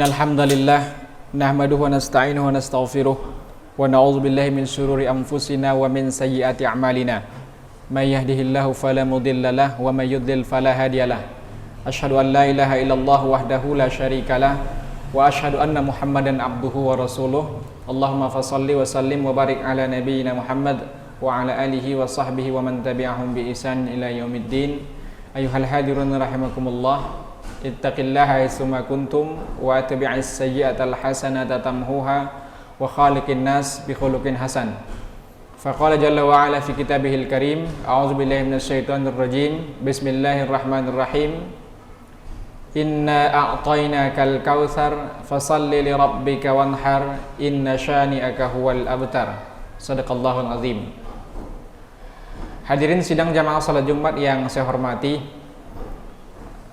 Innal hamdalillah nahmaduhu wa nasta'inuhu wa nastaghfiruh wa na'udzu billahi min shururi anfusina wa min sayyiati a'malina. May yahdihillahu fala mudilla lahu wa may yudlil fala hadiyalah. Asyhadu an la ilaha illallah wahdahu la syarikalah wa asyhadu anna Muhammadan abduhu wa rasuluh. Allahumma fashalli wa sallim wa barik ala nabiyyina Muhammad wa ala alihi wa sahbihi wa man tabi'ahum bi ihsan ila yaumiddin. Ayyuhal hadirun rahimakumullah. Ittaqillaha haitsuma kuntum wa tabi'is sayyi'atal hasanata tamhuha wa khaliqin nas bi khuluqin hasan. Faqala jalla wa ala fi kitabihil karim, a'udzu billahi minasyaitonir rajim. Bismillahirrahmanirrahim. Inna a'tainakal kautsar fasalli li rabbika wanhar inna syani'aka huwal abtar. Shadaqallahul azim. Hadirin sidang jamaah salat Jumat yang saya hormati,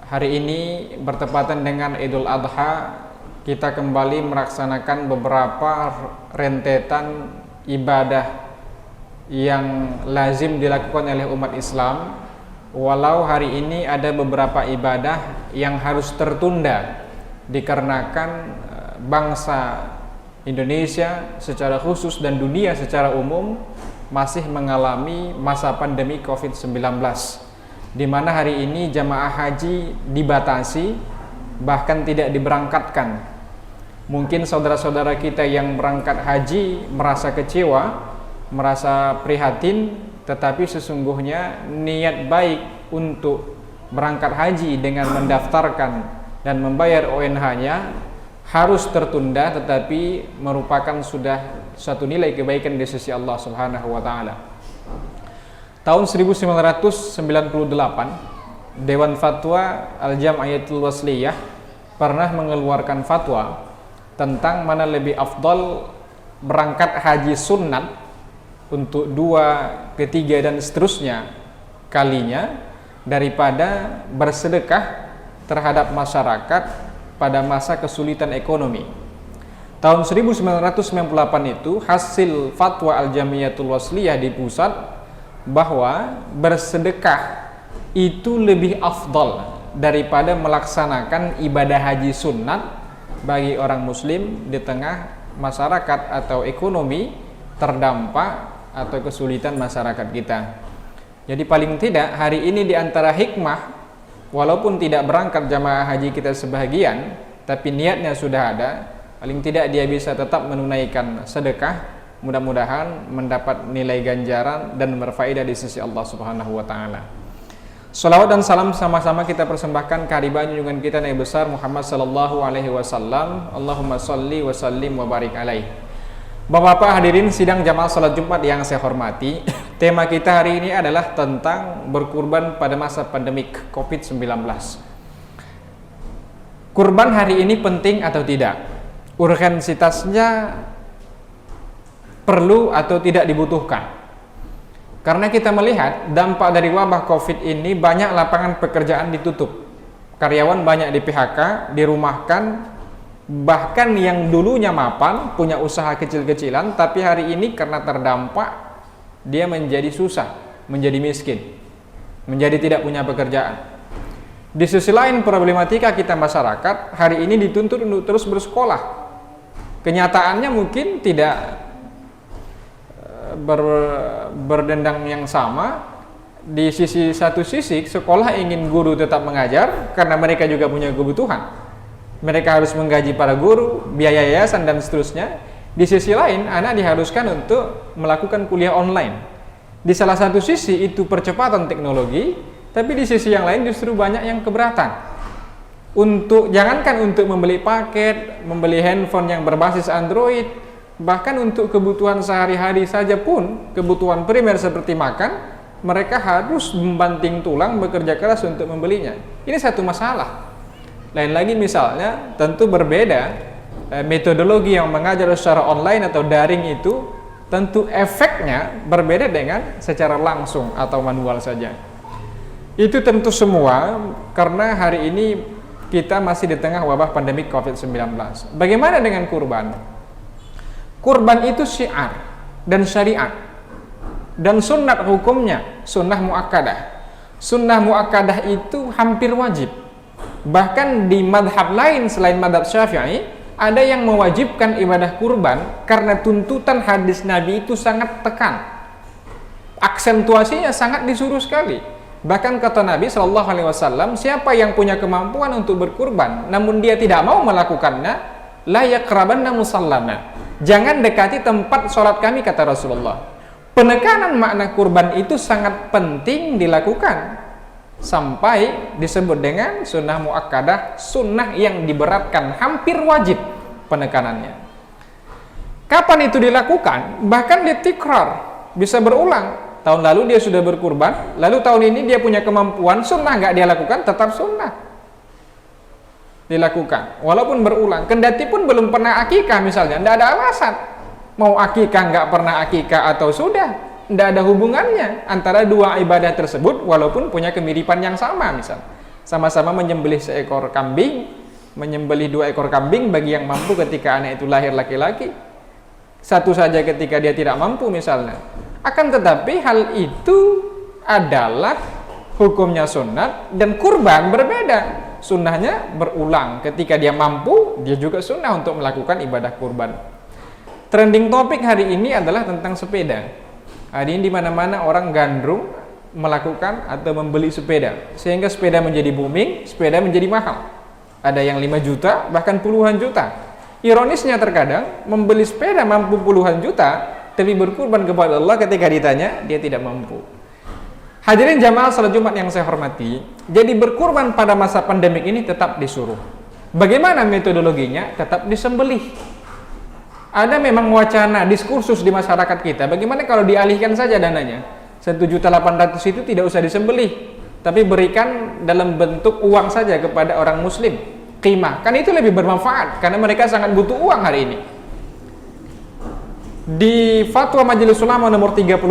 hari ini bertepatan dengan Idul Adha. Kita kembali melaksanakan beberapa rentetan ibadah yang lazim dilakukan oleh umat Islam. Walau hari ini ada beberapa ibadah yang harus tertunda dikarenakan bangsa Indonesia secara khusus dan dunia secara umum masih mengalami masa pandemi COVID-19, di mana hari ini jamaah haji dibatasi, bahkan tidak diberangkatkan. Mungkin saudara-saudara kita yang berangkat haji merasa kecewa, merasa prihatin, tetapi sesungguhnya niat baik untuk berangkat haji dengan mendaftarkan dan membayar ONH-nya harus tertunda, tetapi merupakan sudah suatu nilai kebaikan di sisi Allah Subhanahu wa taala. Tahun 1998, Dewan Fatwa Al-Jam'iyatul Wasliyah pernah mengeluarkan fatwa tentang mana lebih afdal berangkat haji sunnat untuk 2, ketiga dan seterusnya kalinya daripada bersedekah terhadap masyarakat pada masa kesulitan ekonomi. Tahun 1998 itu hasil fatwa Al-Jam'iyatul Wasliyah di pusat bahwa bersedekah itu lebih afdal daripada melaksanakan ibadah haji sunnat bagi orang muslim di tengah masyarakat atau ekonomi terdampak atau kesulitan masyarakat kita. Jadi paling tidak hari ini di antara hikmah, walaupun tidak berangkat jamaah haji kita sebahagian, tapi niatnya sudah ada, paling tidak dia bisa tetap menunaikan sedekah. Mudah-mudahan mendapat nilai ganjaran dan berfaedah di sisi Allah Subhanahu wa taala. Shalawat dan salam sama-sama kita persembahkan kehadiran junjungan kita Nabi besar Muhammad sallallahu alaihi wasallam. Allahumma shalli wa sallim wa barik alaihi. Bapak-bapak hadirin sidang jamaah salat Jumat yang saya hormati, tema kita hari ini adalah tentang berkurban pada masa pandemik COVID-19. Kurban hari ini penting atau tidak? Urgensitasnya perlu atau tidak dibutuhkan? Karena kita melihat dampak dari wabah COVID ini, banyak lapangan pekerjaan ditutup, karyawan banyak di PHK, dirumahkan, bahkan yang dulunya mapan, punya usaha kecil-kecilan, tapi hari ini karena terdampak, dia menjadi susah, menjadi miskin, menjadi tidak punya pekerjaan. Di sisi lain problematika kita masyarakat hari ini dituntut untuk terus bersekolah. Kenyataannya mungkin tidak berdendang yang sama. Di satu sisi sekolah ingin guru tetap mengajar karena mereka juga punya kebutuhan, mereka harus menggaji para guru, biaya yayasan dan seterusnya. Di sisi lain anak diharuskan untuk melakukan kuliah online. Di salah satu sisi itu percepatan teknologi, tapi di sisi yang lain justru banyak yang keberatan. Jangankan untuk membeli paket, membeli handphone yang berbasis Android, bahkan untuk kebutuhan sehari-hari saja pun, kebutuhan primer seperti makan, mereka harus membanting tulang bekerja keras untuk membelinya. Ini satu masalah. Lain lagi misalnya, tentu berbeda metodologi yang mengajar secara online atau daring itu, tentu efeknya berbeda dengan secara langsung atau manual saja. Itu tentu semua karena hari ini kita masih di tengah wabah pandemi COVID-19. Bagaimana dengan kurban? Kurban itu syiar dan syariat, dan sunnat hukumnya, sunnah muakkadah. Sunnah muakkadah itu hampir wajib. Bahkan di madhab lain selain madhab Syafi'i, ada yang mewajibkan ibadah kurban karena tuntutan hadis Nabi itu sangat tekan. Aksentuasinya sangat disuruh sekali. Bahkan kata Nabi SAW, siapa yang punya kemampuan untuk berkurban, namun dia tidak mau melakukannya, la yaqrabanna musallana. Jangan dekati tempat sholat kami, kata Rasulullah. Penekanan makna kurban itu sangat penting dilakukan. Sampai disebut dengan sunnah muakkadah, sunnah yang diberatkan, hampir wajib penekanannya. Kapan itu dilakukan? Bahkan ditikrar, bisa berulang. Tahun lalu dia sudah berkurban, lalu tahun ini dia punya kemampuan, sunnah nggak dia lakukan, tetap sunnah dilakukan, walaupun berulang. Kendati pun belum pernah akikah misalnya, tidak ada alasan. Mau akikah nggak pernah akikah atau sudah, tidak ada hubungannya antara dua ibadah tersebut, walaupun punya kemiripan yang sama. Misal sama-sama menyembelih seekor kambing, menyembelih 2 ekor kambing bagi yang mampu ketika anak itu lahir laki-laki, satu saja ketika dia tidak mampu misalnya. Akan tetapi hal itu adalah hukumnya sunat, dan kurban berbeda. Sunnahnya berulang, ketika dia mampu dia juga sunnah untuk melakukan ibadah kurban. Trending topik hari ini adalah tentang sepeda. Hari ini di mana-mana orang gandrung melakukan atau membeli sepeda, sehingga sepeda menjadi booming, sepeda menjadi mahal. Ada yang 5 juta, bahkan puluhan juta. Ironisnya terkadang membeli sepeda mampu puluhan juta, tapi berkurban kepada Allah ketika ditanya, dia tidak mampu. Hadirin jamaah salat Jumat yang saya hormati, jadi berkurban pada masa pandemik ini tetap disuruh. Bagaimana metodologinya? Tetap disembelih. Ada memang wacana, diskursus di masyarakat kita, bagaimana kalau dialihkan saja dananya, 1.800.000 itu tidak usah disembelih, tapi berikan dalam bentuk uang saja kepada orang muslim, qimah, kan itu lebih bermanfaat, karena mereka sangat butuh uang hari ini. Di Fatwa Majelis Ulama nomor 36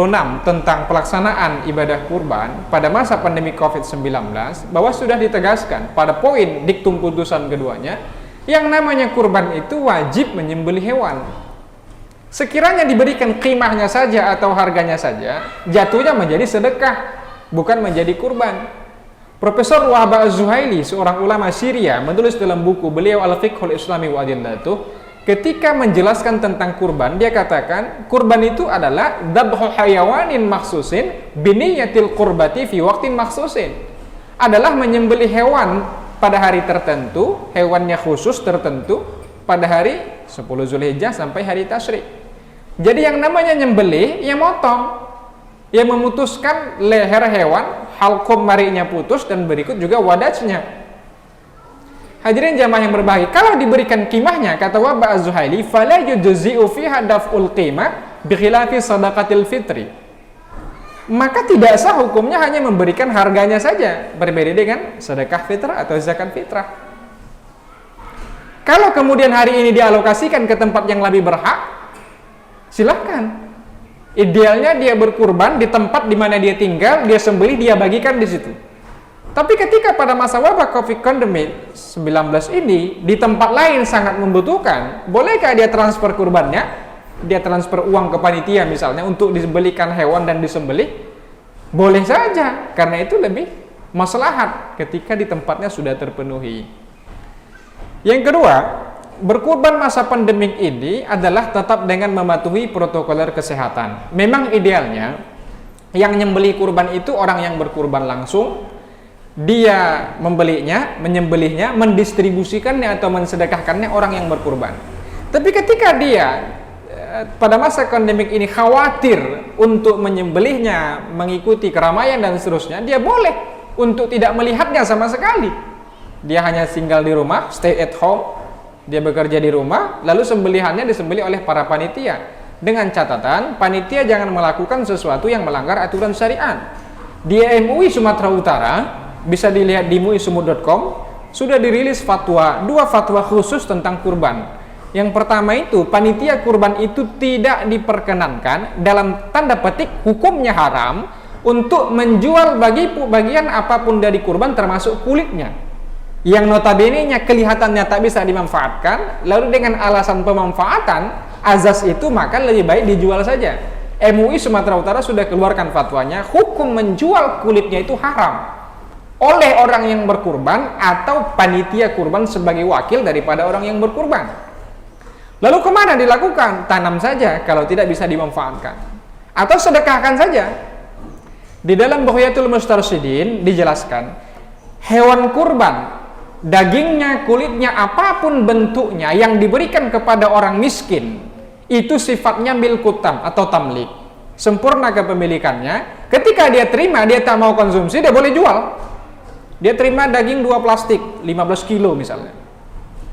tentang pelaksanaan ibadah kurban pada masa pandemi COVID-19, bahwa sudah ditegaskan pada poin diktum putusan keduanya, yang namanya kurban itu wajib menyembelih hewan. Sekiranya diberikan qimahnya saja atau harganya saja, jatuhnya menjadi sedekah, bukan menjadi kurban. Profesor Wahbah Az-Zuhaili, seorang ulama Syria, menulis dalam buku beliau Al-Fiqhul Islami wa Adillatuh, ketika menjelaskan tentang kurban, dia katakan kurban itu adalah dabhu hayawanin maksusin biniyatil qurbati fi waqtin maksusin, adalah menyembelih hewan pada hari tertentu, hewannya khusus tertentu pada hari 10 Zulhijjah sampai hari Tasyrik. Jadi yang namanya nyembelih, ya motong, ya memutuskan leher hewan, halqum marinya putus, dan berikut juga wadajnya. Hadirin jamaah yang berbahagia, kalau diberikan qimahnya, kata Wahbah Az-Zuhaili, fala yujzi'u fiha daf'ul qimah bi khilafi shadaqatil fitri. Maka tidak sah hukumnya hanya memberikan harganya saja, berbeda dengan sedekah fitrah atau zakat fitrah. Kalau kemudian hari ini dialokasikan ke tempat yang lebih berhak, silahkan. Idealnya dia berkurban di tempat di mana dia tinggal, dia sembelih, dia bagikan di situ. Tapi ketika pada masa wabah COVID-19 ini di tempat lain sangat membutuhkan, bolehkah dia transfer kurbannya? Dia transfer uang ke panitia misalnya untuk disembelihkan hewan dan disembelih? Boleh saja, karena itu lebih maslahat ketika di tempatnya sudah terpenuhi. Yang kedua, berkurban masa pandemik ini adalah tetap dengan mematuhi protokoler kesehatan. Memang idealnya yang nyembelih kurban itu orang yang berkurban langsung, dia membelinya, menyembelihnya, mendistribusikannya atau mensedekahkannya orang yang berkurban. Tapi ketika dia pada masa pandemik ini khawatir untuk menyembelihnya, mengikuti keramaian dan seterusnya, dia boleh untuk tidak melihatnya sama sekali. Dia hanya tinggal di rumah, stay at home, dia bekerja di rumah, lalu sembelihannya disembelih oleh para panitia. Dengan catatan, panitia jangan melakukan sesuatu yang melanggar aturan syariat. Di MUI Sumatera Utara, bisa dilihat di muisumut.com, sudah dirilis fatwa, 2 fatwa khusus tentang kurban. Yang pertama itu, panitia kurban itu tidak diperkenankan, dalam tanda petik hukumnya haram, untuk menjual bagian apapun dari kurban termasuk kulitnya, yang notabene-nya kelihatannya tak bisa dimanfaatkan, lalu dengan alasan pemanfaatan azas itu maka lebih baik dijual saja. MUI Sumatera Utara sudah keluarkan fatwanya, hukum menjual kulitnya itu haram. oleh orang yang berkurban atau panitia kurban sebagai wakil daripada orang yang berkurban. Lalu kemana dilakukan? Tanam saja kalau tidak bisa dimanfaatkan, atau sedekahkan saja. Di dalam Bughyatul Mustarsyidin dijelaskan, hewan kurban, dagingnya, kulitnya, apapun bentuknya yang diberikan kepada orang miskin, itu sifatnya milkutam atau tamlik, sempurna kepemilikannya. Ketika dia terima, dia tak mau konsumsi, dia boleh jual. Dia terima daging 2 plastik 15 kilo misalnya,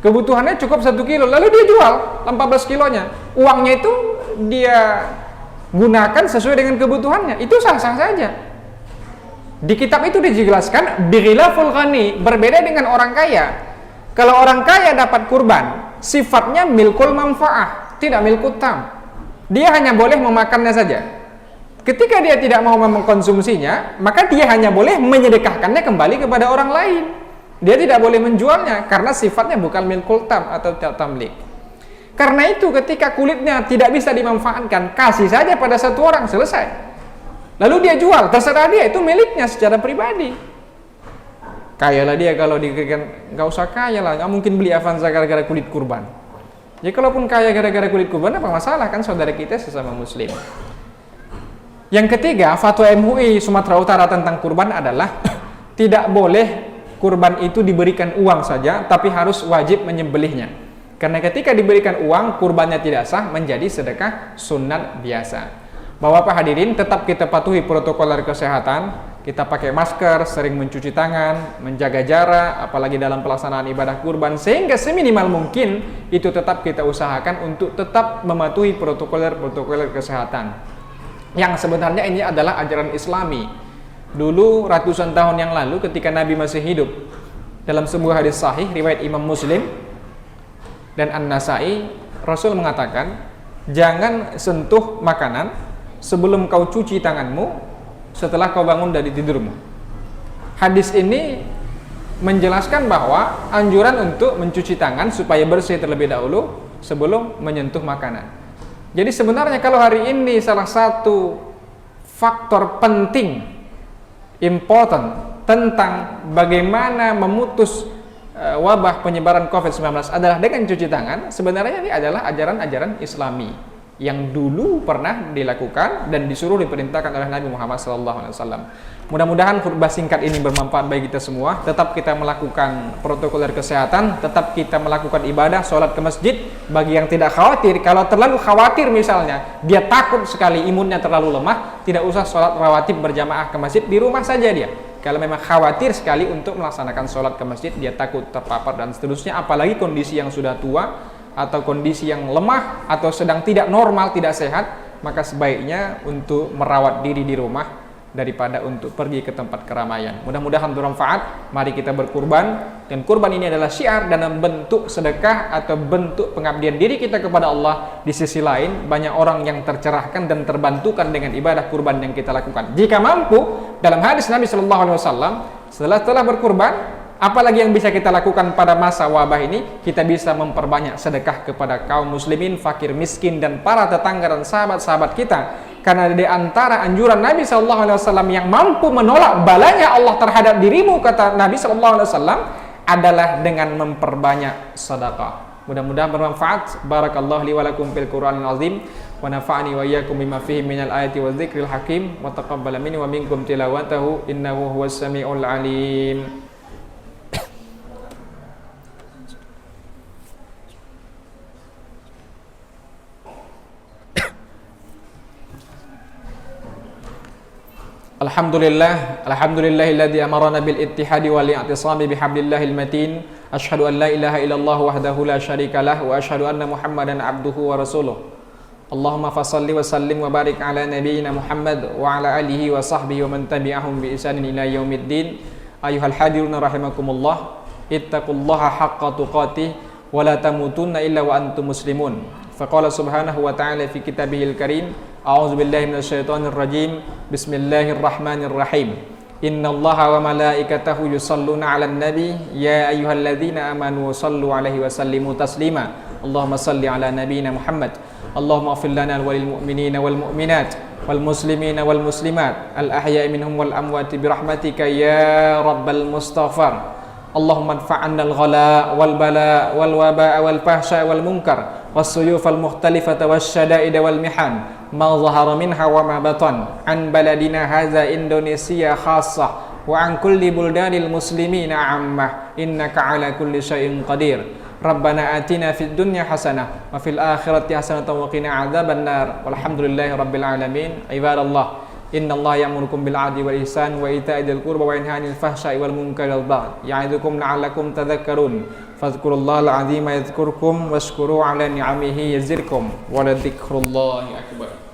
kebutuhannya cukup 1 kilo, lalu dia jual 14 kilonya, uangnya itu dia gunakan sesuai dengan kebutuhannya, itu sah-sah saja. Di kitab itu dijelaskan bighilaful ghani, berbeda dengan orang kaya. Kalau orang kaya dapat kurban, sifatnya milkul manfaah, tidak milkut tam. Dia hanya boleh memakannya saja. Ketika dia tidak mau mengkonsumsinya, maka dia hanya boleh menyedekahkannya kembali kepada orang lain. Dia tidak boleh menjualnya karena sifatnya bukan milkul tam atau tamlik. Karena itu ketika kulitnya tidak bisa dimanfaatkan, kasih saja pada satu orang, selesai. Lalu dia jual, terserah dia, itu miliknya secara pribadi. Kayalah dia kalau dikatakan, nggak usah kaya lah, nggak mungkin beli Avanza gara-gara kulit kurban. Ya kalaupun kaya gara-gara kulit kurban, apa masalah, kan saudara kita sesama muslim. Yang ketiga, fatwa MUI Sumatera Utara tentang kurban adalah tidak boleh kurban itu diberikan uang saja, tapi harus wajib menyembelihnya. Karena ketika diberikan uang, kurbannya tidak sah, menjadi sedekah sunat biasa. Bapak hadirin, tetap kita patuhi protokol kesehatan. Kita pakai masker, sering mencuci tangan, menjaga jarak, apalagi dalam pelaksanaan ibadah kurban, sehingga seminimal mungkin itu tetap kita usahakan untuk tetap mematuhi protokol kesehatan. Yang sebenarnya ini adalah ajaran Islami. Dulu ratusan tahun yang lalu ketika Nabi masih hidup, dalam sebuah hadis sahih riwayat Imam Muslim dan An-Nasai, Rasul mengatakan, jangan sentuh makanan sebelum kau cuci tanganmu setelah kau bangun dari tidurmu. Hadis ini menjelaskan bahwa anjuran untuk mencuci tangan supaya bersih terlebih dahulu sebelum menyentuh makanan. Jadi sebenarnya kalau hari ini salah satu faktor penting, important, tentang bagaimana memutus wabah penyebaran COVID-19 adalah dengan cuci tangan, sebenarnya ini adalah ajaran-ajaran Islami yang dulu pernah dilakukan dan disuruh diperintahkan oleh Nabi Muhammad SAW. Mudah-mudahan khutbah singkat ini bermanfaat bagi kita semua. Tetap kita melakukan protokol kesehatan, tetap kita melakukan ibadah, sholat ke masjid. Bagi yang tidak khawatir, kalau terlalu khawatir misalnya, dia takut sekali, imunnya terlalu lemah, tidak usah sholat rawatib berjamaah ke masjid, di rumah saja dia. Kalau memang khawatir sekali untuk melaksanakan sholat ke masjid, dia takut terpapar dan seterusnya, apalagi kondisi yang sudah tua, atau kondisi yang lemah, atau sedang tidak normal, tidak sehat, maka sebaiknya untuk merawat diri di rumah daripada untuk pergi ke tempat keramaian. Mudah-mudahan bermanfaat. Mari kita berkurban, dan kurban ini adalah syiar dan bentuk sedekah atau bentuk pengabdian diri kita kepada Allah. Di sisi lain, banyak orang yang tercerahkan dan terbantukan dengan ibadah kurban yang kita lakukan. Jika mampu, dalam hadis Nabi SAW, setelah berkurban, apalagi yang bisa kita lakukan pada masa wabah ini? Kita bisa memperbanyak sedekah kepada kaum muslimin, fakir miskin, dan para tetangga dan sahabat-sahabat kita. Karena di antara anjuran Nabi SAW yang mampu menolak balanya Allah terhadap dirimu, kata Nabi SAW, adalah dengan memperbanyak sedekah. Mudah-mudahan bermanfaat. Barakallahu li wa lakum fil Qur'anil azim, wa nafa'ani wa iyyakum bima fihi minal ayati wa dzikril hakim, wa taqabbala minni wa minkum tilawatahu innahu huwas samiul alim. Alhamdulillahilladzi amarana bil ittihadi wal i'tisami bihablillahil matin. Asyhadu an la ilaha illallah wahdahu la syarikalah wa asyhadu anna Muhammadan abduhu wa rasuluh. Allahumma fashalli wa sallim wa barik ala nabiyyina Muhammad wa ala alihi wa sahbihi wa man tabi'ahum bi ihsanin ila yaumiddin. Ayyuhal hadiruna rahimakumullah, ittaqullaha haqqa tuqatih wa la tamutunna illa wa antum muslimun. Faqala subhanahu wa ta'ala fi kitabihil karim, a'udzu billahi minasyaitonir rajim, bismillahirrahmanirrahim. Innallaha wa malaikatahu yusholluna 'alan nabi, ya ayyuhalladzina amanu shallu 'alaihi wa sallimu taslima. Allahumma shalli 'ala nabiyyina Muhammad Allahumma ighfir lana wa lil mu'minina wal mu'minat wal muslimina wal muslimat al ahya'i minhum wal amwati bi rahmatika ya rabbal mustaghfar. Allahumma anfa'na al-ghala wal bala wal waba wal fahsya wal munkar was suyuf al mukhtalifata wasyada'id wal mihan ma zahara minha wa ma batan an baladina hadza Indonesia khassah wa an kulli buldanil muslimina ammah innaka ala kulli syai'in qadir. Rabbana atina fid dunya hasanah wa fil akhirati hasanah wa qina adzabannar walhamdulillahi rabbil alamin. Ibadallah, innallaha ya'murukum bil 'adli wal ihsan wa ita'i dzil qurba wa yanha 'anil fahsya'i wal munkari wal baghi ya'idzukum la'allakum tadhakkarun. Fadhkurullahal 'azima yadhkurkum washkuru 'ala ni'amihi yazidkum wa la dzikrullahi akbar.